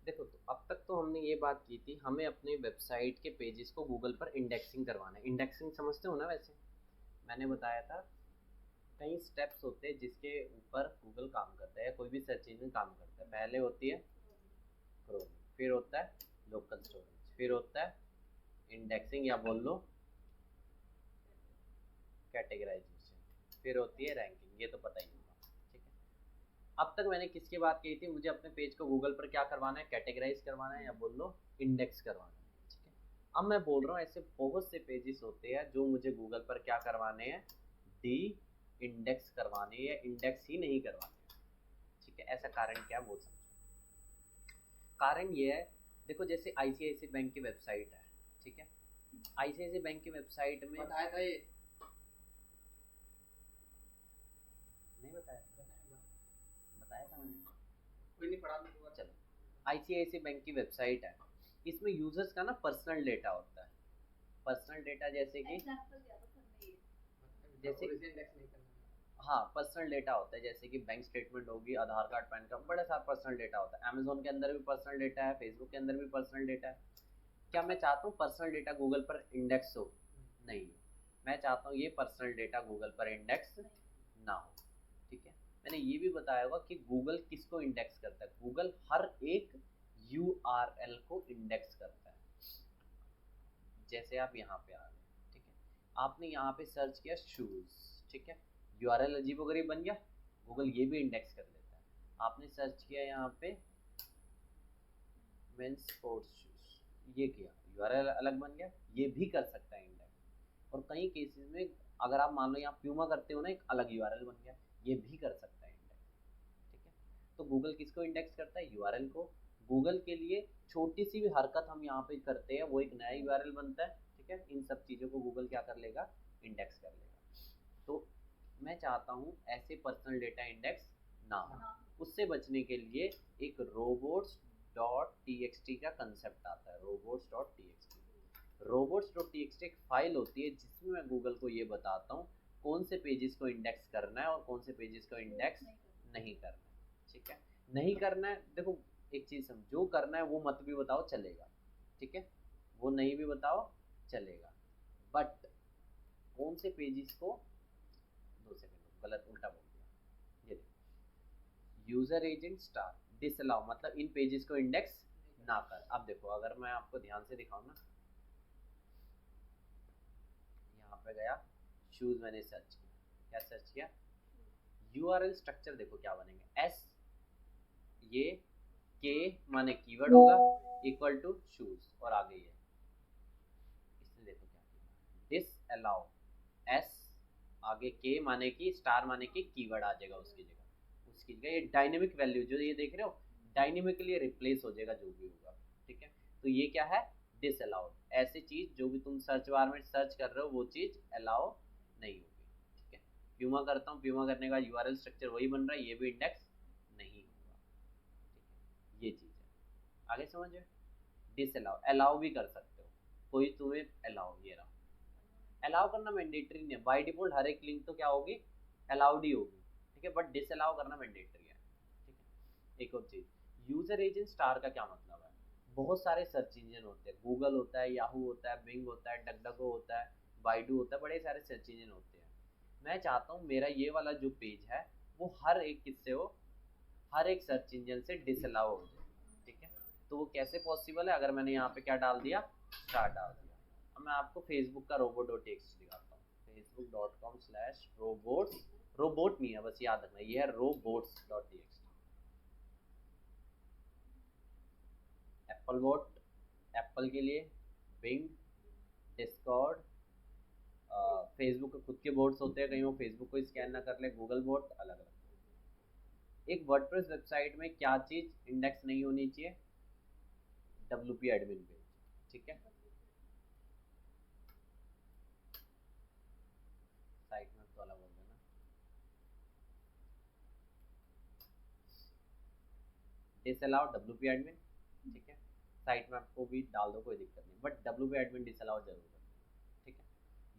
देखो, तो अब तक तो हमने ये बात की थी, हमें अपने वेबसाइट के पेजेस को गूगल पर इंडेक्सिंग करवाना है। इंडेक्सिंग समझते हो ना? वैसे मैंने बताया था कई स्टेप्स होते हैं जिसके ऊपर गूगल काम करता है या कोई भी सर्च इंजन काम करता है। पहले होती है क्रोम, फिर होता है लोकल स्टोरेज, फिर होता है इंडेक्सिंग या बोल लो कैटेगराइजेशन, फिर होती है रैंकिंग। ये तो पता ही होगा, ठीक है। अब तक मैंने किसकी बात की थी? मुझे अपने पेज को गूगल पर क्या करवाना है? कैटेगराइज करवाना है या बोल लो इंडेक्स करवाना है, ठीक है। अब मैं बोल रहा हूँ ऐसे बहुत से पेजेस होते हैं जो मुझे गूगल पर क्या करवाने हैं? डी इंडेक्स करवाने हैं या इंडेक्स ही नहीं करवाने हैं, ठीक है। ऐसा कारण क्या बोल सकते? कारण ये है, देखो जैसे आईसीआईसी बैंक की वेबसाइट है, ठीक है। आईसीआईसी बैंक की वेबसाइट में बताया था ये। नहीं बताया था? बताया था मैंने। कोई नहीं, पढ़ा दूंगा। चलो, आईसीआईसी बैंक की वेबसाइट है, इसमें यूजर्स का ना पर्सनल डेटा होता है। पर्सनल डेटा जैसे कि जैसे इंडेक्स नहीं करना। हाँ, पर्सनल डेटा होता है जैसे कि बैंक स्टेटमेंट होगी, आधार कार्ड, पैन कार्ड, बड़ा सारा पर्सनल डेटा होता है। अमेजोन के अंदर भी पर्सनल डेटा है, फेसबुक के अंदर भी पर्सनल डेटा है। क्या मैं चाहता हूँ पर्सनल डेटा गूगल पर इंडेक्स हो? नहीं हो। मैं चाहता हूँ ये पर्सनल डेटा गूगल पर इंडेक्स ना हो, ठीक है। मैंने ये भी बताया होगा कि गूगल किसको इंडेक्स करता है। गूगल हर एक यूआरएल को इंडेक्स करता है। जैसे आप यहाँ पे आ गए, ठीक है, आपने यहाँ पे सर्च किया शूज, ठीक है, यूआरएल अजीबोगरीब बन गया, गूगल ये भी इंडेक्स कर लेता है। आपने सर्च किया यहाँ पे मेंस स्पोर्ट्स शूज, ये किया, यूआरएल अलग बन गया, ये भी कर सकता है इंडेक्स। और कई केसेस में अगर आप मान लो यहाँ प्यूमा करते हो ना, एक अलग यूआरएल बन गया, ये भी कर सकता है इंडेक्स, ठीक है। तो गूगल किसको इंडेक्स करता है? यूआरएल को। गूगल के लिए छोटी सी भी हरकत हम यहाँ पे करते हैं वो एक नया यूआरएल बनता है, ठीक है। इन सब चीज़ों को गूगल क्या कर लेगा? इंडेक्स कर लेगा। तो मैं चाहता हूँ ऐसे पर्सनल डेटा इंडेक्स ना हो। उससे बचने के लिए एक robots dot T x T का कंसेप्ट आता है। Robots dot T x T, robots dot T x T एक फाइल होती है जिसमें मैं गूगल को ये बताता हूँ कौन से पेजेस को इंडेक्स करना है और कौन से पेजेस को इंडेक्स नहीं करना है, ठीक है। नहीं करना है, देखो एक चीज़ समझो, जो करना है वो मत भी बताओ चलेगा, ठीक है, वो नहीं भी बताओ चलेगा, बट कौन से पेजेस को, 2 सेकंड गलत उल्टा बोल दिया, ये देखो, यूजर एजेंट स्टार डिसअलाउ मतलब इन पेजेस को इंडेक्स ना कर। अब देखो अगर मैं आपको ध्यान से दिखाऊं ना, यहाँ पे गया शूज, मैंने सर्च किया, क्या सर्च किया? यूआरएल स्ट्रक्चर देखो क्या बनेंगे, एस, ये के माने कीवर्ड होगा, इक्वल टू शूज और आगे ये, इसने देखो क्या किया, दिस अलाउ, एस आगे के माने की स्टार माने की कीवर्ड आ जाएगा उसकी जगह, उसकी जगह ये डायनेमिक वैल्यू जो ये देख रहे हो डायनेमिकली रिप्लेस हो जाएगा जो भी होगा, ठीक है। तो ये क्या है? डिस अलाउड, ऐसी चीज जो भी तुम सर्च बार में सर्च कर रहे हो वो चीज अलाउ नहीं होगी, ठीक है। प्यूमा करता हूँ, प्यूमा करने का यूआरएल स्ट्रक्चर वही बन रहा है, ये भी इंडेक्स नहीं होगा, ठीक है। ये चीज है, आगे समझ में? डिस अलाउ, अलाउ भी कर सकते हो, कोई तुम्हें अलाउ, ये रहा, अलाउ करना मैंडेटरी नहीं है, बाय डिफॉल्ट हर एक लिंक तो क्या होगी? अलाउड ही होगी, ठीक है, बट डिसअलाउ करना मैंडेटरी है, ठीक है। एक और चीज, यूजर एजेंट स्टार का क्या मतलब है? बहुत सारे सर्च इंजन होते हैं, गूगल होता है, याहू होता है, बिंग होता है, डकडको होता है, बाइडू होता है, बड़े सारे सर्च इंजन होते हैं। मैं चाहता हूँ मेरा ये वाला जो पेज है वो हर एक किससे हो? हर एक सर्च इंजन से डिसअलाउ हो जाए, ठीक है। तो वो कैसे पॉसिबल है? अगर मैंने यहाँ पे क्या डाल दिया? स्टार डाल दिया। अब मैं आपको फेसबुक का रोबोट डॉट टेक्स्ट दिखाता हूँ, facebook.com/robots, रोबोट नहीं है बस याद रखना, ये है robots dot T x. Apple boat, Apple के लिए, बिंग, डिस्कॉर्ड, फेसबुक के खुद के बोर्ड्स होते हैं, कहीं वो फेसबुक को स्कैन ना कर ले, गूगल बोट अलग अलग। एक वर्डप्रेस वेबसाइट में क्या चीज़ इंडेक्स नहीं होनी चाहिए? डब्ल्यूपी एडमिन पेज, ठीक है। साइट में तो अलग बोल देना, डिसअलाउ डब्ल्यूपी एडमिन, ठीक है। साइट में आपको भी डाल दो कोई दिक्कत नहीं, बट डब्ल्यूपी एडमिन डिसअलाउ जरूर करना, ठीक है।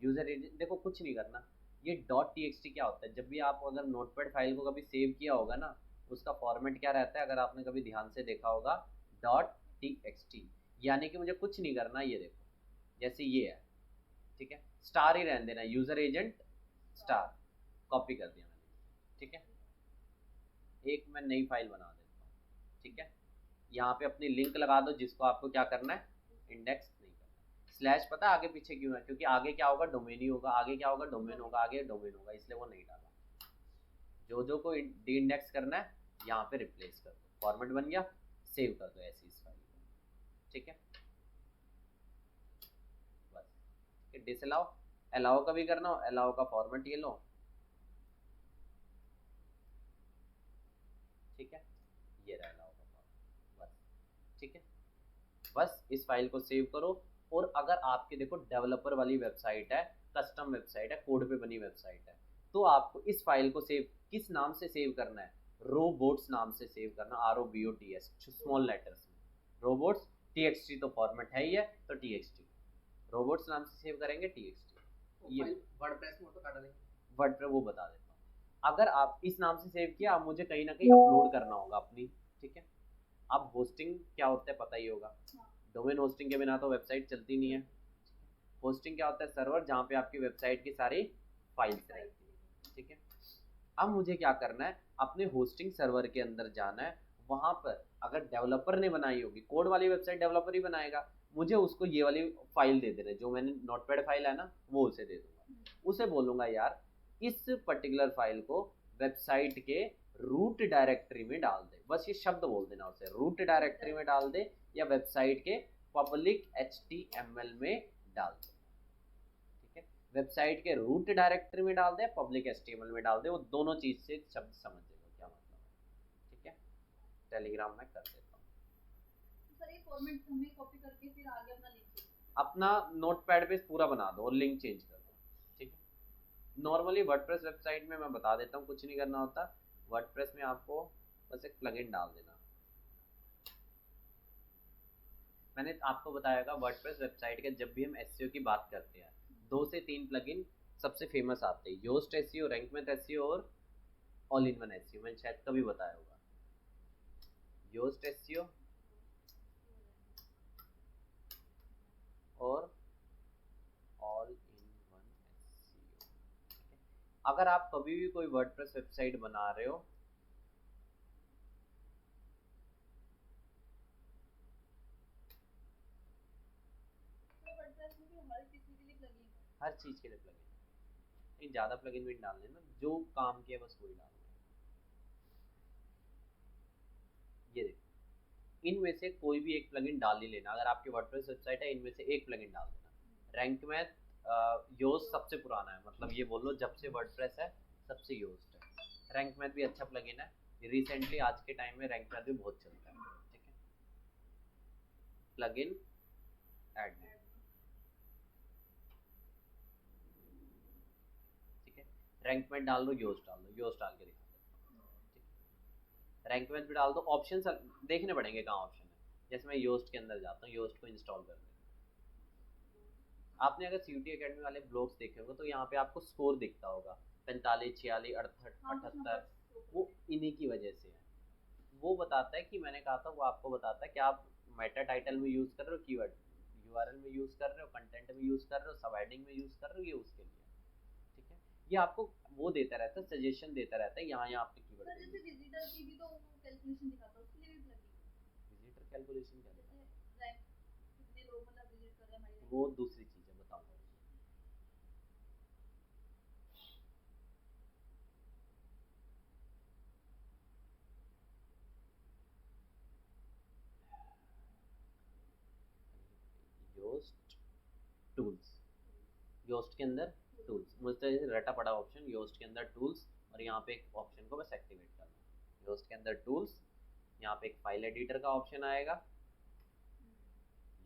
यूजर एजेंट देखो कुछ नहीं करना, ये डॉट टी एक्स टी क्या होता है? जब भी आप अगर नोटपैड फाइल को कभी सेव किया होगा ना, उसका फॉर्मेट क्या रहता है? अगर आपने कभी ध्यान से देखा होगा, डॉट txt, यानी कि मुझे कुछ नहीं करना, ये देखो जैसे ये है, ठीक है, स्टार ही रहने देना, यूजर एजेंट स्टार, कॉपी कर दिया मैंने, ठीक है। एक मैं नई फाइल बना देता हूँ, ठीक है, यहाँ पे अपनी लिंक लगा दो जिसको आपको क्या करना है, इंडेक्स नहीं करना। स्लैश पता है आगे पीछे क्यों है, क्योंकि आगे क्या होगा, डोमेन ही होगा, आगे क्या होगा, डोमेन होगा, आगे डोमेन होगा, इसलिए वो नहीं डाला। जो को डी इंडेक्स करना है यहाँ पे रिप्लेस कर दो, फॉर्मेट बन गया, सेव कर दो ऐसी इस फाइल को, ठीक है। बस डिसअलाउ, अलाउ का भी करना हो, अलाउ का फॉर्मेट ये लो, ठीक है, ये रहा अलाउ का फॉर्मेट, बस ठीक है। बस इस फाइल को सेव करो। और अगर आपके देखो डेवलपर वाली वेबसाइट है, कस्टम वेबसाइट है, कोड पे बनी वेबसाइट है, तो आपको इस फाइल को सेव किस नाम से सेव करना है, रोबोट्स नाम से सेव करना, ROBOTS स्मॉल लेटर्स में, रोबोट्स, TXT तो फॉर्मेट है ही है, तो TXT रोबोट्स नाम से सेव करेंगे, TXT। ये वर्डप्रेस में तो काटा देंगे, वर्डप्रेस वो बता देता हूँ। अगर आप इस नाम से सेव किया, अब मुझे कहीं ना कहीं अपलोड करना होगा अपनी, ठीक है। अब होस्टिंग क्या होता है पता ही होगा, डोमेन होस्टिंग के बिना तो वेबसाइट चलती नहीं है। होस्टिंग क्या होता है, सर्वर जहाँ पे आपकी वेबसाइट की सारी फाइल्स रहती है, ठीक है। अब मुझे क्या करना है, अपने होस्टिंग सर्वर के अंदर जाना है, वहां पर अगर डेवलपर ने बनाई होगी, कोड वाली वेबसाइट डेवलपर ही बनाएगा, मुझे उसको ये वाली फाइल दे देना, जो मैंने नोटपैड फाइल है ना, वो उसे दे दूंगा। उसे बोलूंगा यार इस पर्टिकुलर फाइल को वेबसाइट के रूट डायरेक्टरी में डाल दे, बस ये शब्द बोल देना उसे, रूट डायरेक्टरी में डाल दे या वेबसाइट के पब्लिक HTML में डाल दे, ठीक है। वेबसाइट के रूट डायरेक्टरी में डाल दे, पब्लिक HTML में डाल दे, वो दोनों चीज से शब्द समझ जाएगा क्या मतलब है, ठीक है। टेलीग्राम में कर देता हूँ सर, ये फॉर्मेट हमें कॉपी करके फिर आगे अपना लिंक, अपना नोटपैड पे पूरा बना दो और लिंक चेंज कर दो, ठीक है। नॉर्मली वर्डप्रेस वेबसाइट में मैं बता देता हूँ, कुछ नहीं करना होता, वर्डप्रेस में आपको बस एक प्लगइन डाल देना। मैंने आपको बताया वर्डप्रेस वेबसाइट के जब भी हम SEO की बात करते हैं, 2 से 3 प्लगइन सबसे फेमस आते हैं, योस्ट SEO, रैंकमेथ SEO और ऑल इन वन SEO, मैंने शायद कभी बताया होगा। योस्ट SEO और ऑल इन वन SEO, ठीक है। अगर आप कभी भी कोई वर्डप्रेस वेबसाइट बना रहे हो, हर चीज के लिए प्लगइन, नहीं ज़्यादा प्लगइन भी डाल देना, जो काम किया बस वही डालना। ये देखो इनमें से कोई भी एक प्लगइन डाल ही लेना, अगर आपकी वर्डप्रेस वेबसाइट है इनमें से एक प्लगइन डाल देना। रैंकमैथ योस्ट सबसे पुराना है, मतलब ये बोल लो जब से वर्डप्रेस है सबसे योस्ट है। रैंकमैथ भी अच्छा प्लगइन है, रिसेंटली आज के टाइम में रैंकमैथ भी बहुत चलता है, ठीक है। प्लगइन ऐड, ठीक है, रैंकमैथ डाल दो, योस्ट डाल दो, योस्ट डाल के दिखा देता हूँ, ठीक है। रैंकमैथ भी डाल दो, ऑप्शन देखने पड़ेंगे कहाँ ऑप्शन है, जैसे मैं योस्ट के अंदर जाता हूँ, योस्ट को इंस्टॉल कर देता हूँ। आपने अगर CUT एकेडमी वाले ब्लॉग्स देखे होंगे तो यहाँ पे आपको स्कोर दिखता होगा, 45, 46, 68, 78, वो इन्हीं की वजह से है। वो बताता है कि मैंने कहा था, वो आपको बताता है कि आप मेटा टाइटल में यूज कर रहे हो, कीवर्ड URL में यूज कर रहे हो, कंटेंट में यूज कर रहे हो, सब हेडिंग में यूज कर रहे हो, ये उसके लिए, ठीक है। ये आपको वो देता रहता है, सजेशन देता रहता है, यहाँ आपके कीवर्ड। सर जैसे विजिटर की भी तो कैलकुलेशन दिखाता है, उसके लिए भी प्लगइन, विजिटर कैलकुलेशन क्या है, रैंक कितने लोग मतलब विजिट कर रहे हैं हमारी, वो दूसरी चीज है, बताऊंगा। योस्ट टूल्स, योस्ट के अंदर टूल्स, मुझे रटा पड़ा ऑप्शन, योस्ट के अंदर टूल्स, और यहाँ पे एक ऑप्शन को बस एक्टिवेट करना, योस्ट के अंदर टूल्स, यहाँ पे एक फाइल एडिटर का ऑप्शन आएगा,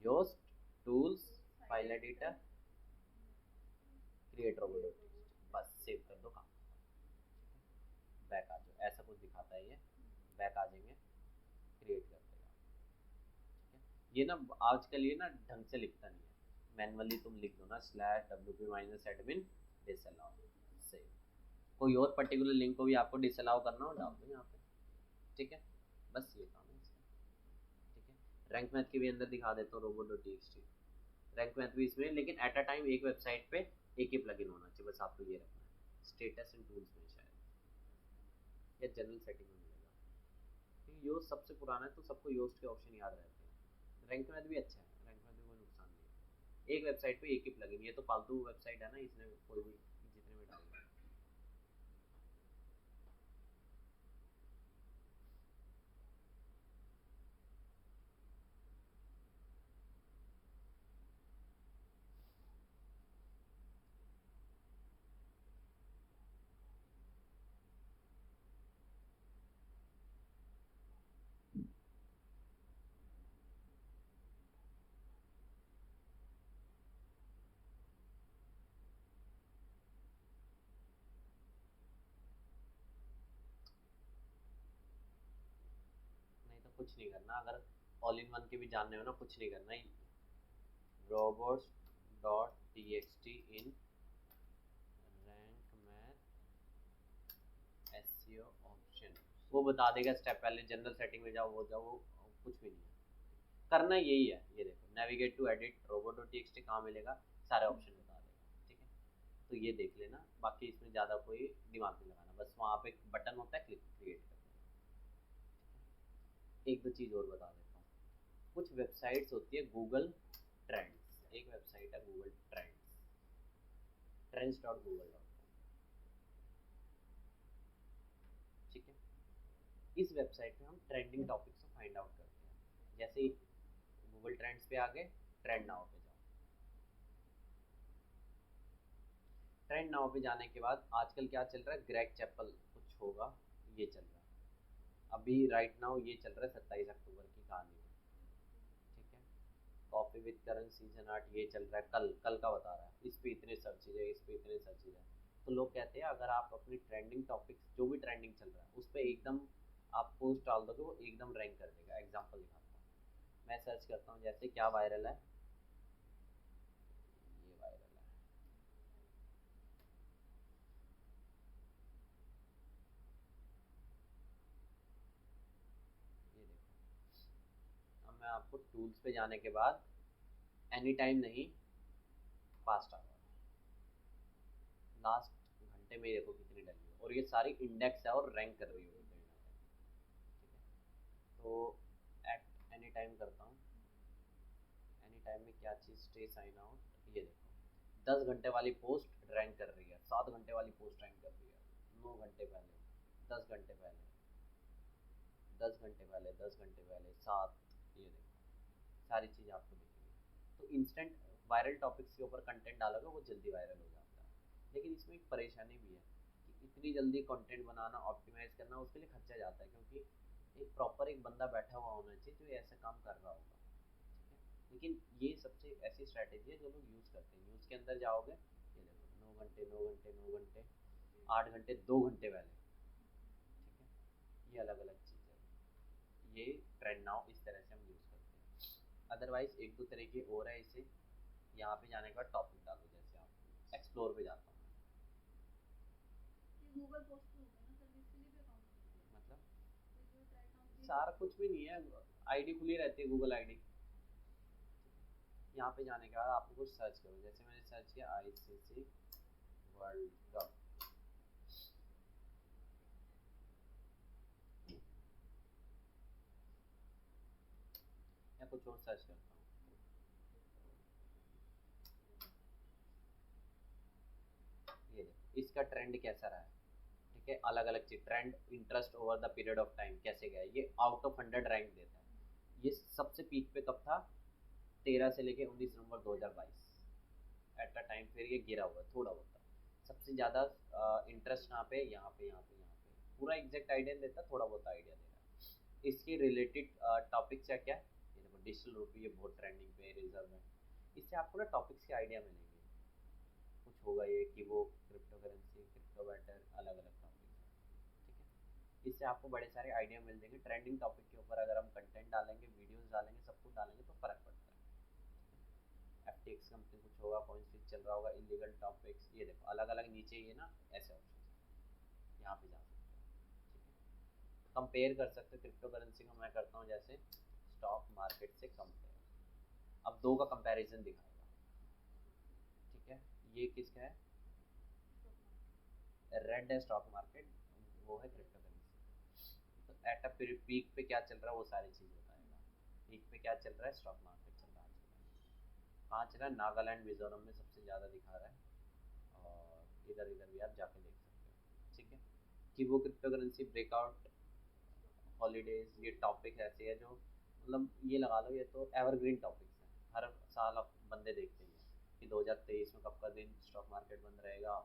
Yoast tools file editor, create robot, बस सेव कर दो, काम बैक आ जाओ, ऐसा कुछ दिखाता है ये, बैक आ जाएंगे, क्रिएट कर देगा, ठीक है। ये ना आजकल ये ना ढंग से लिखता नहीं है, मैनुअली तुम लिख दो ना /wp-admin disallow से, कोई और पर्टिकुलर लिंक को भी आपको डिसअलाउ करना हो डाल दो यहाँ पे, ठीक है। बस ये काम है इसका, ठीक है। रैंक मैथ के भी अंदर दिखा देता हूँ robo.txt। रैंक मैथ भी इसमें, लेकिन एट अ टाइम एक वेबसाइट पे एक ही प्लगइन होना चाहिए, बस आपको ये रखना है। स्टेटस एंड टूल्स में शायद या जनरल सेटिंग में मिलेगा, क्योंकि योस्ट सबसे पुराना है तो सबको योस्ट के ऑप्शन याद रहते हैं। रैंक मैथ भी अच्छा है, रैंक मैथ में कोई नुकसान नहीं है। एक वेबसाइट पे एक ही प्लगइन, ये तो फालतू वेबसाइट है ना, इसने कोई भी जितने में डाल दिया। नहीं तो कुछ नहीं करना, अगर ऑल इन वन के भी जानने हो ना, कुछ नहीं करना, robots.txt in rank math SEO option, वो बता देगा स्टेप। पहले जनरल सेटिंग में जाओ, वो जाओ, वो कुछ भी नहीं है, करना यही है। ये देखो नेविगेट टू एडिट robo.txt कहाँ मिलेगा, सारे ऑप्शन बता देगा, ठीक है। तो ये देख लेना, बाकी इसमें ज़्यादा कोई दिमाग नहीं लगाना, बस वहाँ पे एक बटन होता है, क्लिक क्रिएट कर देना। एक दो चीज़ और बता देता हूँ, कुछ वेबसाइट्स होती है गूगल ट्रेंड्स, एक वेबसाइट है गूगल ट्रेंड्स, trends.google.com, ठीक है। इस वेबसाइट पे हम ट्रेंडिंग टॉपिक्स को फाइंड आउट करते हैं। जैसे ही गूगल ट्रेंड्स पे आ गए, ट्रेंड नाउ पे जाओ। ट्रेंड नाउ पे जाने के बाद आजकल क्या चल रहा है, ग्रेग चैपल कुछ होगा, ये चल रहा है अभी राइट नाउ, ये चल रहा है 27 अक्टूबर की कहानी में, ठीक है। कॉफी विद करण सीजन 8 ये चल रहा है, कल कल का बता रहा है, इस पे इतने सर्चेज है, इस पे इतने सर्चेज है। तो लोग कहते हैं अगर आप अपनी ट्रेंडिंग टॉपिक्स, जो भी ट्रेंडिंग चल रहा है उस पर एकदम आप पोस्ट डाल दोगे, वो एकदम रैंक कर देगा। एग्जाम्पल दिखाता हूँ, मैं सर्च करता हूँ जैसे क्या वायरल है, ये वायरल है, ये देखो। अब मैं आपको टूल्स पे जाने के बाद एनी टाइम नहीं, फास्ट आवर, लास्ट घंटे में देखो कितनी डली है, और ये सारी इंडेक्स है और रैंक कर रही होगी कहीं ना कहीं, ठीक है। तो एट एनी टाइम करता हूँ, एनी टाइम में क्या चीज़, स्टे साइन आउट, ये देखो 10 घंटे वाली पोस्ट रैंक कर रही है, 7 घंटे वाली पोस्ट रैंक कर रही है, 9 घंटे पहले, 10 घंटे पहले, 10 घंटे पहले, 10 घंटे पहले, 7, ये देखो सारी चीज़ आपको दिखेगी। तो इंस्टेंट वायरल टॉपिक्स के ऊपर कंटेंट डालोगे, वो जल्दी वायरल हो जाता है। लेकिन इसमें एक परेशानी भी है कि इतनी जल्दी कंटेंट बनाना, ऑप्टिमाइज करना, उसके लिए खर्चा जाता है, क्योंकि एक प्रॉपर एक बंदा बैठा हुआ होना चाहिए जो ऐसा काम कर रहा होगा, ठीक है। लेकिन ये सबसे ऐसी स्ट्रैटेजी है जो लोग यूज़ करते हैं। न्यूज़ के अंदर जाओगे, ये देखो 9 घंटे, 9 घंटे, 9 घंटे, 8 घंटे, 2 घंटे पहले, ठीक है। ये अलग अलग चीज़ है, ये ट्रेंड नाउ इस तरह से हम यूज़ करते हैं। अदरवाइज एक दो तरीके और है इसे, यहाँ पे जाने के बाद टॉपिक डालो, जैसे आप एक्सप्लोर पे जाता हूँ ये गूगल पोस्ट हो गया ना सर, इसके लिए भी अकाउंट चाहिए, मतलब तो जो ट्राई अकाउंट सारा कुछ भी नहीं है, आईडी खुली रहती है गूगल आईडी। यहाँ पे जाने के बाद आपको कुछ सर्च करो, जैसे मैंने सर्च किया ICC वर्ल्ड कप, या कुछ और सर्च करता हूँ, ये देखो इसका ट्रेंड कैसा रहा है, ठीक है। अलग अलग चीज, trend interest over the period of time कैसे गया, ये आउट ऑफ 100 रैंक देता है। ये सबसे पीक पे कब था, 13 से लेके 19 नवंबर 2022 एट अ टाइम, फिर ये गिरा हुआ है थोड़ा बहुत। सबसे ज़्यादा इंटरेस्ट कहाँ पे, यहाँ पे, यहाँ पे, यहाँ पे, पूरा एग्जैक्ट आइडिया नहीं देता, थोड़ा बहुत आइडिया दे रहा है। इसके रिलेटेड टॉपिक्स क्या क्या, ये देखो डिजिटल रूपी, ये बहुत ट्रेंडिंग पे, रिजर्व है। इससे आपको ना टॉपिक्स के आइडिया मिलेंगे, कुछ होगा ये कि वो क्रिप्टो करेंसी, क्रिप्टो बैटर, अलग अलग टॉपिक है, ठीक है। इससे आपको बड़े सारे आइडिया मिल जाएंगे। ट्रेंडिंग टॉपिक के ऊपर अगर हम कंटेंट डालेंगे, वीडियोस डालेंगे, सब कुछ डालेंगे तो फर्क पड़ता है। FTX कंपनी कुछ होगा, कौन सी चल रहा होगा, इलीगल टॉपिक्स, ये देखो अलग अलग नीचे ये ना ऐसे ऑप्शन, यहाँ पे जा सकते हो, ठीक है। कंपेयर कर सकते हो क्रिप्टो करेंसी को, मैं करता हूँ जैसे स्टॉक मार्केट से कंपेयर। अब दो का कंपैरिजन दिखाएगा, ठीक है। ये किसका है? रेड है स्टॉक मार्केट, वो है क्रिप्टो करेंसी। तो एट अ पीक पे क्या चल रहा है वो सारी चीज़ बताएगा। पीक पे क्या चल रहा है? स्टॉक मार्केट चल रहा है आजकल। कहाँ चल रहा है? नागालैंड मिजोरम में सबसे ज़्यादा दिखा रहा है, और इधर इधर भी आप जाके देख सकते हो, ठीक है। कि वो क्रिप्टो करेंसी ब्रेकआउट, हॉलीडेज, ये टॉपिक ऐसे है जो मतलब ये लगा लो, ये तो एवरग्रीन टॉपिक्स हैं, हर साल आप बंदे देखते ही हैं कि 2023 में कब का दिन स्टॉक मार्केट बंद रहेगा।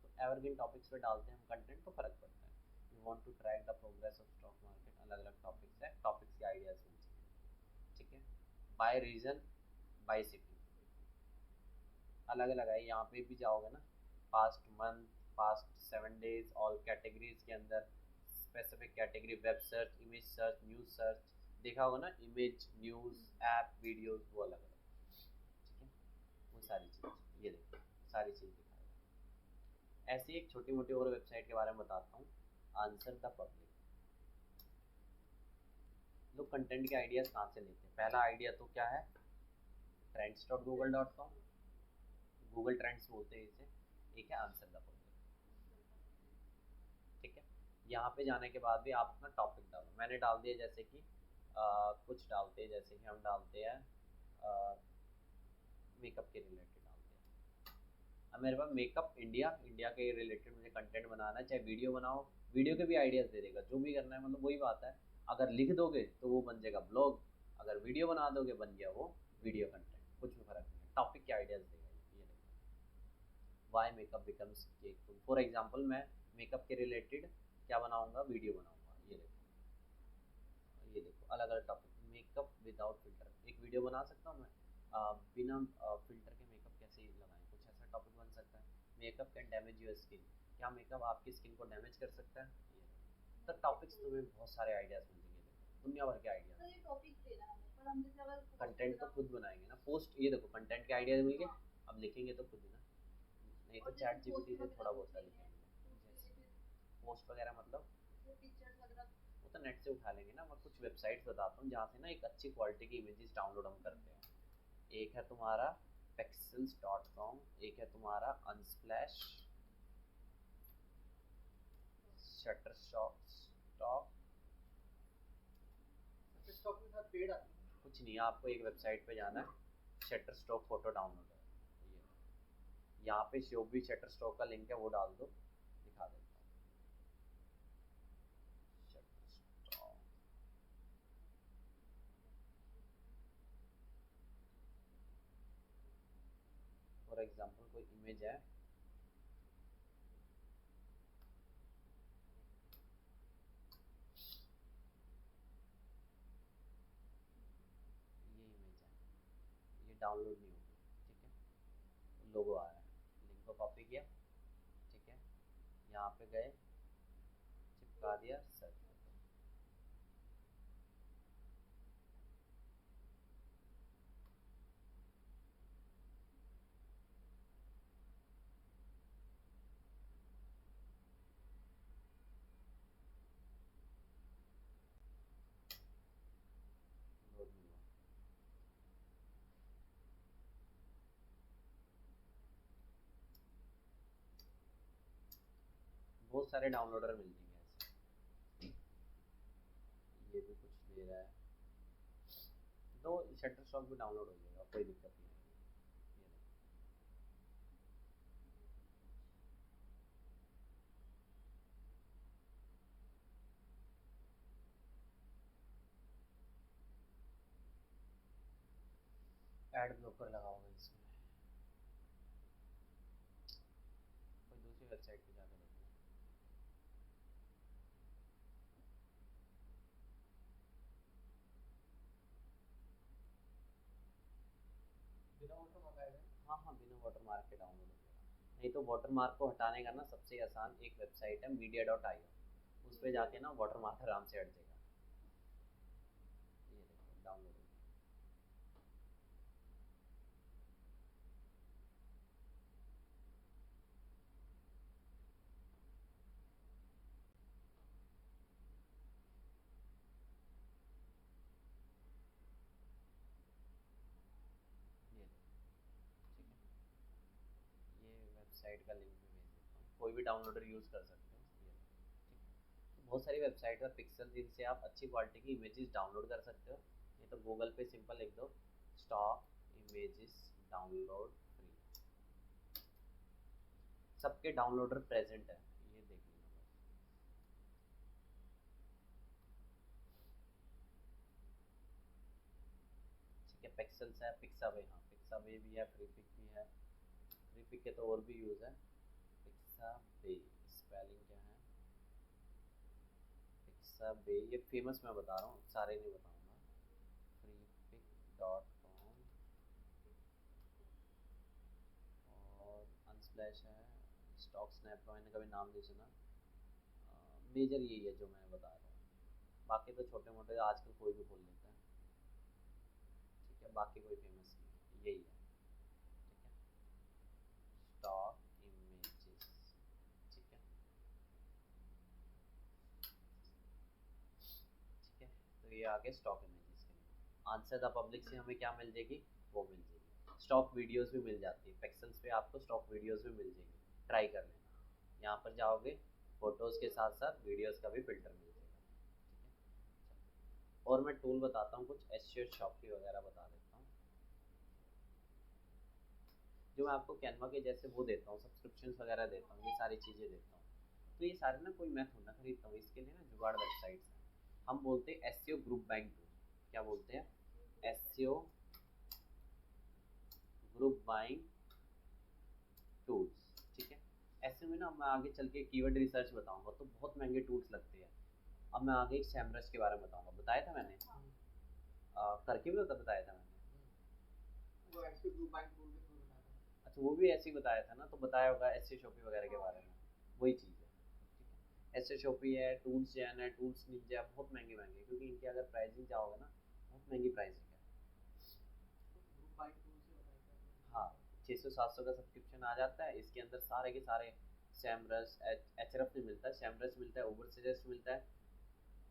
तो एवरग्रीन टॉपिक्स पे डालते हैं हम कंटेंट, तो फ़र्क पड़ता है। You want to track the progress of stock market, अलग अलग टॉपिक्स है, टॉपिक्स के आइडियाज़ मिल चाहिए, ठीक है। बाय रीज़न, बाय सिटी, अलग अलग है। यहाँ पे भी जाओगे ना, past month, past 7 days, all categories के अंदर specific category, web search, image search, news search, देखा होगा ना, इमेज, न्यूज़, ऐप, वीडियोस, वो अलग अलग, ठीक है। वो सारी चीज़ ये देखो, सारी चीज़ दिखाएगा। ऐसी एक छोटी मोटी और वेबसाइट के बारे में बताता हूँ, आंसर द पब्लिक। लोग कंटेंट के आइडियाज़ कहाँ से लेते हैं? पहला आइडिया तो क्या है? trends.google.com, गूगल ट्रेंड्स बोलते हैं इसे। एक है आंसर द पब्लिक, ठीक है। यहाँ पे जाने के बाद भी आप अपना टॉपिक डालो। मैंने डाल दिया, जैसे कि कुछ डालते हैं, जैसे कि हम डालते हैं मेकअप के रिलेटेड डालते हैं। अब मेरे पास मेकअप इंडिया, इंडिया के रिलेटेड मुझे कंटेंट बनाना है, चाहे वीडियो बनाओ, वीडियो के भी आइडियाज़ दे देगा, जो भी करना है, मतलब वही बात है। अगर लिख दोगे तो वो बन जाएगा ब्लॉग, अगर वीडियो बना दोगे बन गया वो वीडियो कंटेंट, कुछ भी फर्क नहीं है। टॉपिक के आइडियाज़ देगा ये देखो। Why makeup becomes cakeful, for example मैं मेकअप के रिलेटेड क्या बनाऊंगा? वीडियो बनाऊंगा, ये देखो, ये देखो, अलग अलग टॉपिक। मेकअप विदाउट फिल्टर, एक वीडियो बना सकता हूँ मैं, बिना फिल्टर के मेकअप कैसे लगाएं, कुछ ऐसा टॉपिक बन सकता है। Makeup can damage your skin, क्या मेकअप आपकी स्किन को डैमेज कर सकता है? ये देखो। तो टॉपिक्स तुम्हें बहुत सारे आइडियाज़ मिल जाएंगे, देखो दुनिया भर के आइडियाज़। तो ये टॉपिक देना है हमें, पर हम जैसे अगर कंटेंट तो खुद बनाएंगे ना, पोस्ट, ये देखो कंटेंट के आइडियाज़ मिल गए, अब लिखेंगे तो खुद ही ना, नहीं तो चैट जीपीटी से थोड़ा बहुत सा लिखेंगे। पोस्ट वगैरह मतलब पिक्चर्स वगैरह वो तो नेट से उठा लेंगे ना। मैं कुछ वेबसाइट्स बताता हूँ जहाँ से ना एक अच्छी क्वालिटी की इमेजेस डाउनलोड हम करते हैं। एक है तुम्हारा pexels.com, एक है तुम्हारा अनस्प्लैश, शटरस्टॉक स्टॉक, स्टॉक के साथ पेड आती है। कुछ नहीं है, आपको एक वेबसाइट पे जाना है, शटरस्टॉक फोटो डाउनलोड है, ये यहाँ पे जो भी शटरस्टॉक का लिंक है वो डाल दो, दिखा देता हूँ। शटरस्टॉक, फॉर एग्जांपल कोई इमेज है, ये इमेज है, ये डाउनलोड नहीं होगी, ठीक है। लोगो आया है, लिंक को कॉपी किया, ठीक है, यहाँ पे गए, चिपका दिया, सर्च कर दो। लोड नहीं हुआ। बहुत सारे डाउनलोडर मिल जाएंगे ऐसे। ये भी कुछ दे रहा है, तो शटरस्टॉक भी डाउनलोड हो जाएगा, कोई दिक्कत नहीं आएगी। ये देखो, एड ब्लॉकर लगा होगा इसमें, कोई दूसरी वेबसाइट पे जाकर देखो। बिना ऑटो मंगाए हाँ हाँ, बिना वाटर मार्क के डाउनलोड हो जाएगा। नहीं तो वाटर मार्क को हटाने का ना सबसे आसान एक वेबसाइट है media.io, उस पर जाके ना वाटर मार्क आराम से हट जाएगा। ये देखो डाउनलोड हो गया। वेबसाइट का लिंक भी भेज देता हूँ, कोई भी डाउनलोडर यूज़ कर सकते हो ये, ठीक है। तो बहुत सारी वेबसाइट है पिक्सल जिनसे आप अच्छी क्वालिटी की इमेजेस डाउनलोड कर सकते हो। नहीं तो गूगल पे सिंपल लिख दो स्टॉक इमेजेस डाउनलोड फ्री, सबके डाउनलोडर प्रेजेंट है, ये देख लेना बस। ठीक है, पिक्सल्स है, पिक्सावे, हाँ पिक्सावे भी है, फ्रीपिक भी है। फ्रीपिक के तो और भी यूज़ है। पिक्सावे स्पेलिंग क्या है, पिक्सावे, ये फेमस मैं बता रहा हूँ, सारे नहीं बताऊँगा। freepik.com और अनस्प्लैश है, स्टॉक स्नैप का मैंने कभी नाम नहीं सुना। मेजर यही है जो मैंने बता रहा हूँ, बाकी तो छोटे मोटे आजकल कोई भी खोल लेता है। ठीक है, बाकी कोई फेमस नहीं है, यही है। ठीक है, स्टॉक इमेजेस, ठीक है। ठीक है, तो ये आ गए स्टॉक इमेजेस के लिए। आंसर द पब्लिक से हमें क्या मिल जाएगी, वो मिल जाएगी। स्टॉक वीडियोस भी मिल जाती है, पिक्सल्स पे आपको स्टॉक वीडियोस भी मिल जाएगी, ट्राई कर लेना। यहाँ पर जाओगे, फोटोज़ के साथ साथ वीडियोस का भी फिल्टर मिल जाएगा। ठीक है, चलो। और मैं टूल बताता हूँ कुछ, एसईओ शॉपी वगैरह बता देता हूँ, जो मैं आपको कैनवा के जैसे वो देता हूँ, सब्सक्रिप्शन वगैरह देता हूँ, ये सारी चीज़ें देता हूँ। तो ये सारे ना कोई मैं थोड़ा ना खरीदता हूँ, इसके लिए ना जुगाड़ वेबसाइट्स हैं। हम बोलते हैं एसईओ ग्रुप बाइंग टूल, क्या बोलते हैं, एसईओ ग्रुप बाइंग टूल्स। ठीक है, ऐसे में ना मैं आगे चल के कीवर्ड रिसर्च बताऊंगा, तो बहुत महंगे टूल्स लगते हैं। अब मैं आगे सैमरस के बारे में बताऊंगा, बताया था मैंने, करके भी होता बताया था मैंने। वो एक्चुअली ग्रुप बाइंग टूल के थ्रू बनाता है। अच्छा, वो भी ऐसे ही बताया था ना, तो बताया होगा एसईओ शॉपी वगैरह के बारे में, वही चीज़ है। ठीक है, एसईओ शॉपी है, टूल्स जैन है, टूल्स निंजा, बहुत महंगे महंगे, क्योंकि इनके अगर प्राइसिंग जाओगे ना, बहुत महंगी प्राइसिंग है। ग्रुप बाइंग टूल से बताया था। हाँ, 600-700 का सब्सक्रिप्शन आ जाता है, इसके अंदर सारे के सारे सैमरस, एचरफ भी मिलता है, सैमरस मिलता है, ओवर सजेस्ट मिलता है,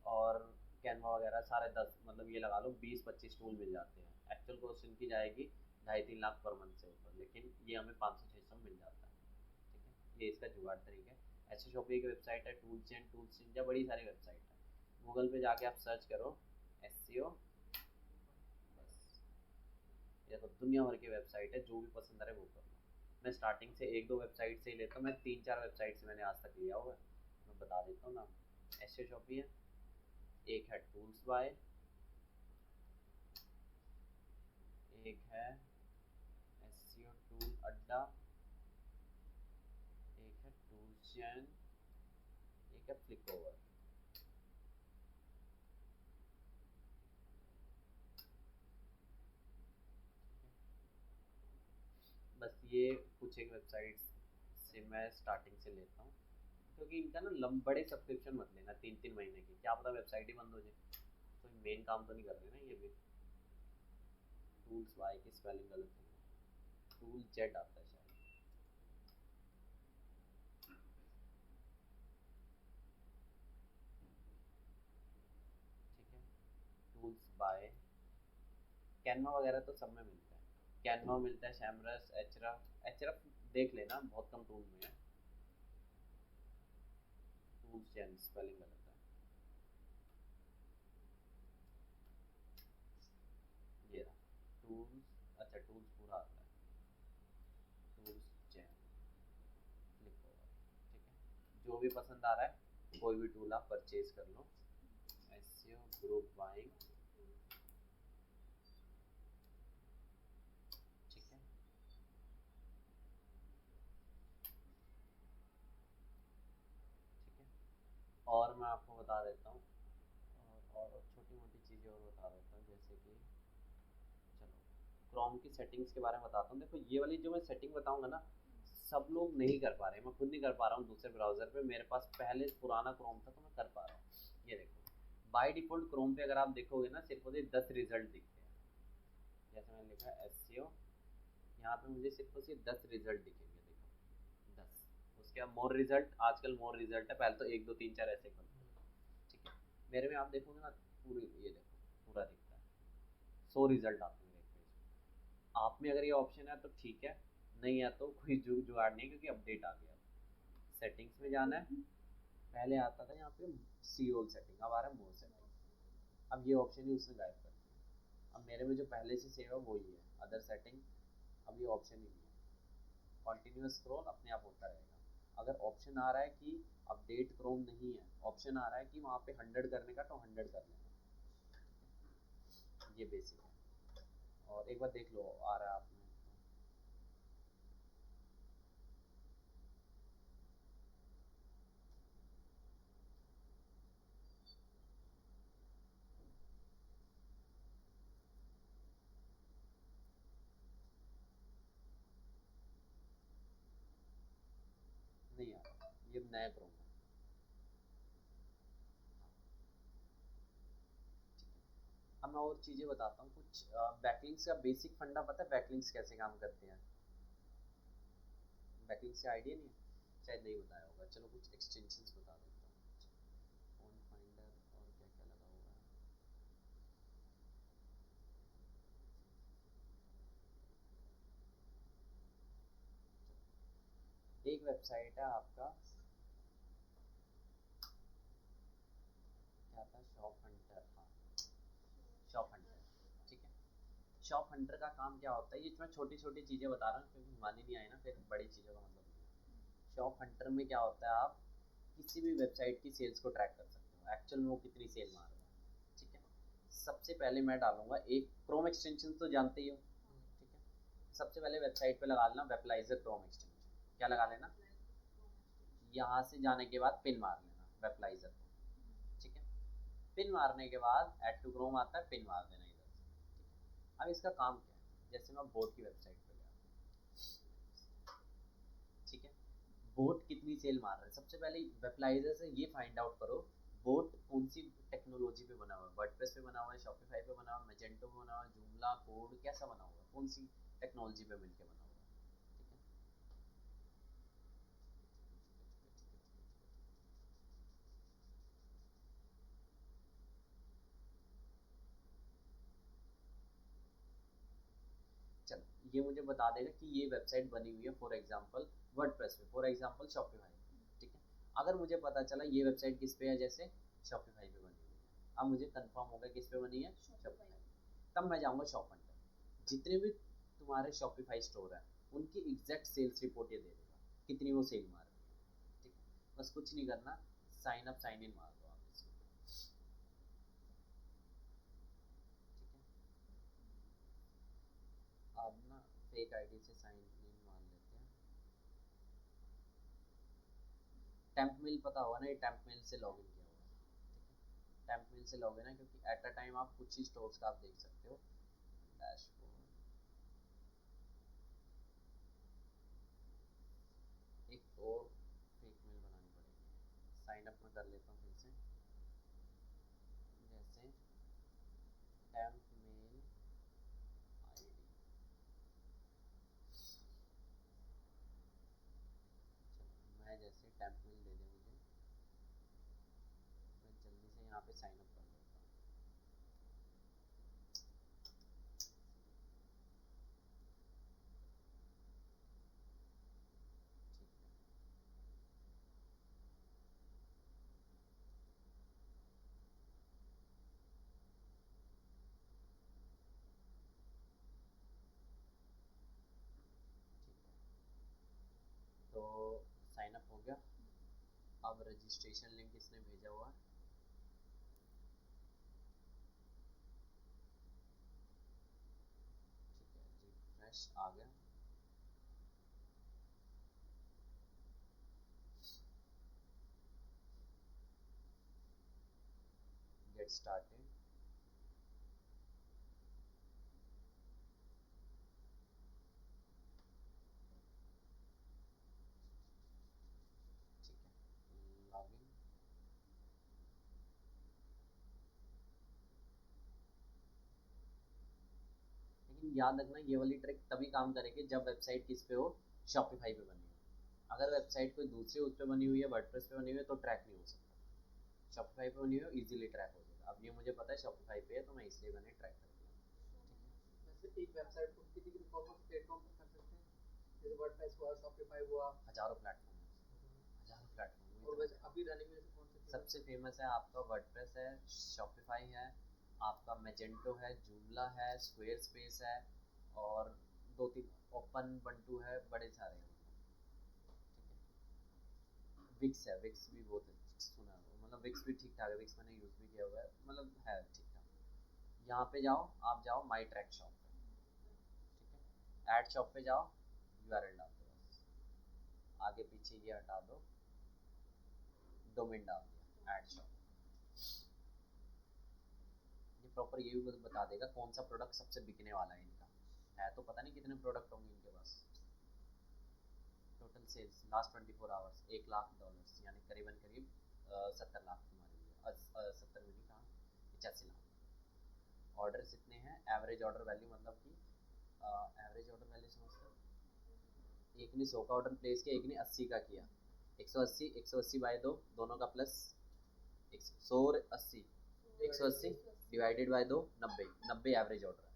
और कैनवा वगैरह सारे 10, मतलब ये लगा लो 20-25 टूल मिल जाते हैं। एक्चुअल कॉस्ट इनकी जाएगी 2.5-3 लाख पर मंथ से ऊपर, लेकिन ये हमें 500-600 मिल जाता है। ठीक है, ये इसका जुगाड़ तरीका है। ऐसे शॉपी की वेबसाइट है, टूल्स एंड टूल्स इंडिया, बड़ी सारी वेबसाइट है। गूगल पे जाके आप सर्च करो एसईओ, बस ये तो दुनिया भर की वेबसाइट है, जो भी पसंद आ रहा है वो कर लो। मैं स्टार्टिंग से 1-2 वेबसाइट से ही लेता हूँ, मैं 3-4 वेबसाइट से मैंने आज तक लिया हुआ है, मैं बता देता हूँ नाम। एसईओ शॉपी है, एक है टूल्स बाय, एक है एसईओ टूल अड्डा, एक है टूल्स जैन, एक है फ्लिकओवर। बस ये कुछ एक वेबसाइट्स से मैं स्टार्टिंग से लेता हूँ, क्योंकि इनका ना बड़े सब्सक्रिप्शन मत लेना 3-3 महीने की, क्या पता वेबसाइट ही बंद हो जाए, तो मेन काम तो नहीं कर रहे ना ये भी। टूल्स वाई की स्पेलिंग गलत है, टूल जेड आता है शायद। ठीक है, टूल्स बाय, कैनवा वगैरह तो सब में मिलता है, कैनवा मिलता है, सैमरस, एचरफ, एचरफ देख लेना बहुत कम टूल में है। टूल्स जैन स्पेलिंग गलत है, ये रहा टूल्स, अच्छा टूल्स पूरा आता है, टूल्स जैन, क्लिक होगा। ठीक है, जो भी पसंद आ रहा है कोई भी टूल आप परचेज कर लो। एसईओ ग्रुप बाइंग, ठीक है। ठीक है, और मैं आपको बता देता हूँ, और छोटी मोटी चीज़ें और बता देता हूँ, जैसे कि चलो क्रोम की सेटिंग्स के बारे में बताता हूँ। देखो ये वाली जो मैं सेटिंग बताऊँगा ना, सब लोग नहीं कर पा रहे, मैं खुद नहीं कर पा रहा हूँ दूसरे ब्राउज़र पे, मेरे पास पहले पुराना क्रोम था तो मैं कर पा रहा हूँ। ये देखो, बाय डिफ़ॉल्ट क्रोम पे अगर आप देखोगे ना, सिर्फ मुझे 10 रिजल्ट दिखते हैं। जैसे मैंने लिखा है एसईओ, यहाँ पे मुझे सिर्फ और सिर्फ 10 रिजल्ट दिखेंगे, देखो 10। उसके बाद मोर रिजल्ट, आजकल मोर रिजल्ट है, पहले तो 1-2-3-4 ऐसे करते थे। ठीक है, मेरे में आप देखोगे ना, पूरी ये देखो पूरा दिखता है, 100 रिजल्ट आते हैं मेरे एक पेज में। आप में अगर ये ऑप्शन है तो ठीक है, नहीं है तो कोई जुगाड़ नहीं है, क्योंकि अपडेट आ गया। सेटिंग्स में जाना है, पहले आता था यहाँ पे सी ऑल सेटिंग, अब आ रहा है मोर सेटिंग। अब ये ऑप्शन ही उसने गायब कर दिया। अब मेरे में जो पहले से सेव है वो ही है, अदर सेटिंग, अब ये ऑप्शन ही नहीं है। कॉन्टिन्यूस स्क्रॉल अपने आप होता रहेगा। अगर ऑप्शन आ रहा है कि अपडेट क्रोम नहीं है, ऑप्शन आ रहा है कि वहाँ पे 100 करने का, तो 100 कर लेना। ये बेसिक है। और एक बार देख लो आ रहा है आप में। नहीं आ रहा, ये नया क्रोम है। अब मैं और चीज़ें बताता हूँ कुछ। बैकलिंक्स का बेसिक फंडा पता है, बैकलिंक्स कैसे काम करते हैं? बैकलिंक्स का आइडिया नहीं है, शायद नहीं बताया होगा। चलो कुछ एक्सटेंशंस बता देता हूँ। फोन फाइंडर और क्या क्या लगा हुआ है। एक वेबसाइट है आपका, क्या था, शॉप हंटर। हाँ, शॉप हंटर, ठीक है। शॉप हंटर का काम क्या होता है, ये मैं छोटी छोटी चीज़ें बता रहा हूँ क्योंकि मान ही नहीं आई ना, फिर बड़ी चीज़ों का मतलब नहीं है। शॉप हंटर में क्या होता है, आप किसी भी वेबसाइट की सेल्स को ट्रैक कर सकते हो, एक्चुअल में वो कितनी सेल मार रहा है, ठीक है। सबसे पहले मैं डालूंगा एक क्रोम एक्सटेंशन, तो जानते ही हो, ठीक है। सबसे पहले वेबसाइट पे लगा लेना वेबलाइजर क्रोम एक्सटेंशन। क्या लगा लेना? यहाँ से जाने के बाद पिन मार लेना वेबलाइजर को, ठीक है। पिन मारने के बाद ऐड टू क्रोम आता है, पिन मार देना इधर से, ठीक है। अब इसका काम क्या है, जैसे मैं बोट की वेबसाइट पे गया, ठीक है। बोट कितनी सेल मार रहा है, सबसे पहले वेबलाइजर से ये फाइंड आउट करो बोट कौन सी टेक्नोलॉजी पे बना हुआ है। वर्डप्रेस पे बना हुआ है, शॉपिफाई पे बना हुआ है, मैजेंटो पे बना हुआ है, जूमला कोड कैसा बना हुआ है, कौन सी टेक्नोलॉजी पे मिलके बना हुआ है, ठीक है। चलो ये मुझे बता देगा कि ये वेबसाइट बनी हुई है फॉर एग्जांपल वर्डप्रेस पे, फॉर एग्जांपल शॉपिफाई, ठीक है। अगर मुझे पता चला ये वेबसाइट किस पे है, जैसे शॉपिफाई पे बनी हुई है, अब मुझे कंफर्म होगा किस पे बनी है, शॉपिफाई। तब मैं जाऊंगा शॉप हंटर, जितने भी तुम्हारे शॉपिफाई स्टोर है उनकी एग्जैक्ट सेल्स रिपोर्ट ये दे देगा, कितनी वो सेल मार रही है, ठीक है। बस कुछ नहीं करना, साइन अप साइन इन मार दो आप इसमें, ठीक है। अब ना फेक आईडी से साइन इन मार लेते हैं। टेम्प मेल पता होगा ना, ये टेम्प मेल से लॉगिन किया हुआ है, ठीक है। टेम्प मेल से लॉगिन है क्योंकि एट अ टाइम आप कुछ ही स्टोर्स का आप देख सकते हो। डैशबोर्ड, एक और फेक मेल बनानी पड़ेगी। साइन अप में कर लेता हूँ फिर से, जैसे टेम्प मेल आईडी, चलो मैं जैसे टेम्प मेल दे दे मुझे, मैं जल्दी से यहाँ पे साइन अप कर देता हूँ, ठीक है। ठीक है, तो साइन अप हो गया। अब रजिस्ट्रेशन लिंक इसने भेजा हुआ है, ठीक है। रिफ्रेश आ गया, गेट स्टार्टेड, ठीक है। लॉगिन, लेकिन याद रखना ये वाली ट्रिक तभी काम करेगी जब वेबसाइट किस पे हो, शॉपिफाई पे बनी हो। अगर वेबसाइट कोई दूसरे उस पे बनी हुई है, वर्डप्रेस पे बनी हुई है, तो ट्रैक नहीं हो सकता। शॉपिफाई पे बनी हुई है इजीली ट्रैक हो जाएगा। अब ये मुझे पता है शॉपिफाई पे है, तो मैं इसलिए मैंने ट्रैक कर दिया, ठीक है। वैसे एक वेबसाइट को किसी भी कॉमर्स प्लेटफॉर्म पर कर सकते हैं, जैसे वर्डप्रेस हुआ, शॉपिफाई हुआ, हजारों प्लेटफॉर्म और वैसे अभी रनिंग में से कौन से सबसे फेमस है आपका वर्डप्रेस है, शॉपिफाई है, आपका मैजेंटो है, जूमला है, स्क्वेयर स्पेस है, और 2-3 ओपन बंटू है, बड़े सारे हैं। विक्स है, विक्स भी बहुत सुना है, मतलब विक्स भी ठीक ठाक है, विक्स मैंने यूज़ भी किया हुआ है, मतलब है ठीक ठाक। यहाँ पे जाओ, आप जाओ माई ट्रैक शॉप पे, ठीक है, ऐड शॉप पे जाओ, यूआरएल डाल दो, बस आगे पीछे ये हटा दो, डोमेन डाल दिया, ऐड शॉप। ये प्रॉपर ये भी बता देगा कौन सा प्रोडक्ट सबसे बिकने वाला है इनका, है तो पता नहीं कितने प्रोडक्ट होंगे इनके पास। टोटल सेल्स लास्ट 24 आवर्स $1,00,000, यानी करीबन करीब 70 लाख तुम्हारे लिए, 70 भी नहीं, कहाँ 85 लाख। ऑर्डर्स इतने हैं, एवरेज ऑर्डर वैल्यू मतलब कि एवरेज ऑर्डर वैल्यू समझते हो, एक ने 100 का ऑर्डर प्लेस किया, एक ने 80 का किया, 180 बाय 2 दोनों का प्लस 100 और 80, 180 डिवाइडेड बाय 2 90 एवरेज ऑर्डर है,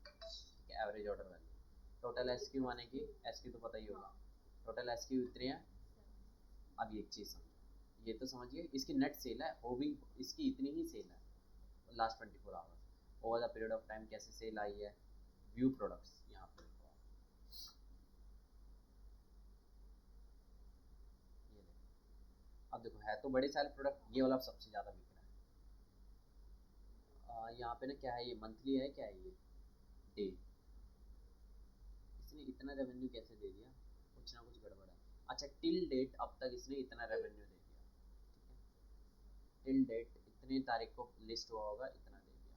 ठीक है, average order value. Total SQ माने कि एसक्यू तो पता ही होगा, टोटल एसक्यू इतने हैं। अब एक चीज़ समझो, ये तो समझिए इसकी नेट सेल है, होविंग इसकी इतनी ही सेल है last 24 hours, over the period of time कैसे सेल आई है। व्यू प्रोडक्ट्स यहाँ पे देखो आप, ये देखो, अब देखो है तो बड़े सारे प्रोडक्ट, ये वाला सबसे ज़्यादा बिक रहा है। यहाँ पे ना क्या है, ये मंथली है, क्या है ये डे, इसने इतना रेवेन्यू कैसे दे दिया, कुछ ना कुछ गड़बड़ है। अच्छा टिल डेट अब तक इसने इतना रेवेन्यू दे दिया, ठीक है, टिल डेट इतनी तारीख को लिस्ट हुआ होगा, इतना दे दिया।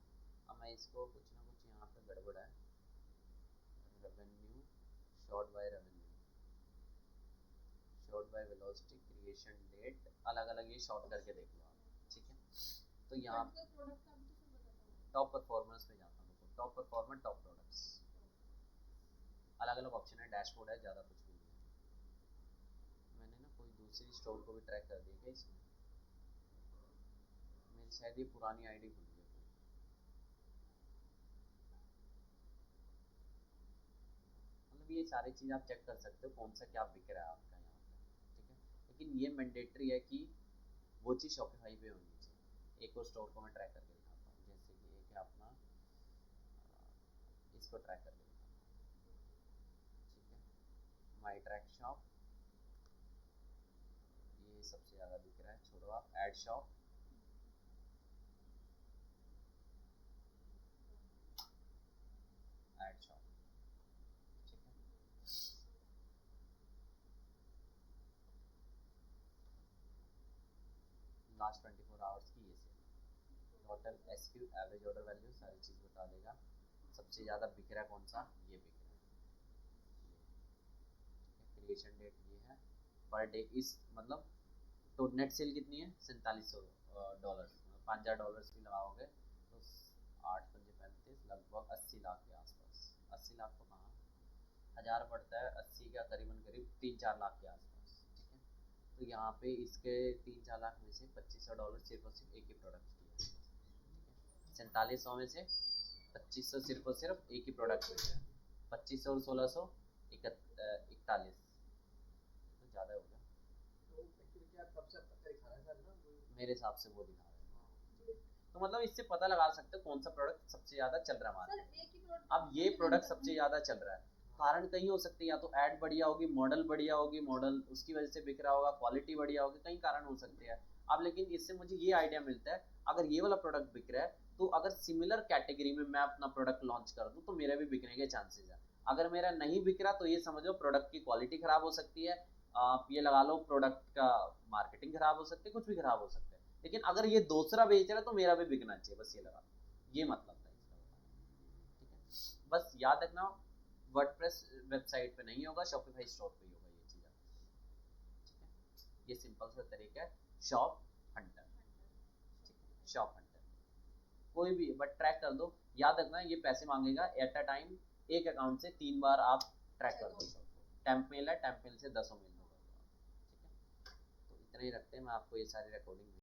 अब मैं इसको कुछ ना कुछ यहाँ पे गड़बड़ है, revenue short by revenue, short by velocity, creation date, अलग अलग ये शॉर्ट करके देख लो आप, ठीक है। तो यहाँ टॉप परफॉर्मेंस पे जाता हूँ, टॉप परफॉर्मर टॉप प्रोडक्ट्स, अलग अलग ऑप्शन है, डैशबोर्ड है, ज़्यादा कुछ भी नहीं है। मैंने ना कोई दूसरी स्टोर को भी ट्रैक कर दिया क्या इसमें, मेरी शायद ये पुरानी आईडी भूल गई, मतलब ये सारी चीज़ आप चेक कर सकते हो कौन सा क्या बिक रहा है आपका यहाँ पे, ठीक है। लेकिन ये मैंडेटरी है कि वो चीज़ शॉपिफाई पे होनी चाहिए। एक और स्टोर को मैं ट्रैक करके दिखाता हूँ, जैसे कि एक है अपना, इसको ट्रैक करके दिखाता हूँ, ठीक है, माई ट्रैक शॉप, ये सबसे ज़्यादा बिक रहा है, छोड़ो आप, एड शॉप, एड शॉप, ठीक है। लास्ट 24 आवर्स की ये sale, total SKU, average order value, सारी चीज़ बता देगा। सबसे ज़्यादा बिक रहा है कौन सा, ये बिक रहा है, क्रिएशन डेट ये है, पर डे इस मतलब, तो नेट सेल कितनी है, $4700, $5000 भी लगाओगे तो 8×5 = 35, लगभग 80 लाख के आसपास, 80 लाख तो कहाँ, 1000 पड़ता है, 80 का करीबन करीब 3-4 लाख के आसपास, ठीक है। तो यहाँ पे इसके 3-4 लाख में से $2500 सिर्फ और सिर्फ एक ही प्रोडक्ट की है, ठीक है, 4700 में से 2500 सिर्फ और सिर्फ एक ही प्रोडक्ट की है, 2500 और 1600 41, तो ज़्यादा हो गया, तो एक्चुअली क्या कब से अब तक का दिखा रहा है सर ना, मेरे हिसाब से वो दिखा रहा है। तो मतलब इससे पता लगा सकते हो कौन सा प्रोडक्ट सबसे ज़्यादा चल रहा है मार्केट। अब ये प्रोडक्ट सबसे ज़्यादा चल रहा है, कारण कहीं हो सकते हैं, या तो ऐड बढ़िया होगी, मॉडल बढ़िया होगी, मॉडल उसकी वजह से बिक रहा होगा, क्वालिटी बढ़िया होगी, कई कारण हो सकते हैं। अब लेकिन इससे मुझे ये आइडिया मिलता है, अगर ये वाला प्रोडक्ट बिक रहा है तो अगर सिमिलर कैटेगरी में मैं अपना प्रोडक्ट लॉन्च कर दूं तो मेरा भी बिकने के चांसेस है। अगर मेरा नहीं बिक रहा तो ये समझो प्रोडक्ट की क्वालिटी खराब हो सकती है, आप ये लगा लो प्रोडक्ट का मार्केटिंग खराब हो सकती है, कुछ भी खराब हो सकता है। लेकिन अगर ये दूसरा बेच रहा है तो मेरा भी बिकना चाहिए, बस ये लगा लो, ये मतलब था इसका, ठीक है। बस याद रखना, वर्डप्रेस वेबसाइट पे नहीं होगा, शॉपिफाई स्टोर पे ही होगा ये चीज़, ठीक है। ये सिंपल सा तरीका है, शॉप हंटर, ठीक है, शॉप हंटर कोई भी बट ट्रैक कर दो। याद रखना ये पैसे मांगेगा एट अ टाइम, एक अकाउंट से 3 बार आप ट्रैक कर दो, टेम्प मेल है, टेम्प मेल से 10 मेल होगा, ठीक है। तो इतना ही रखते हैं, मैं आपको ये सारी रिकॉर्डिंग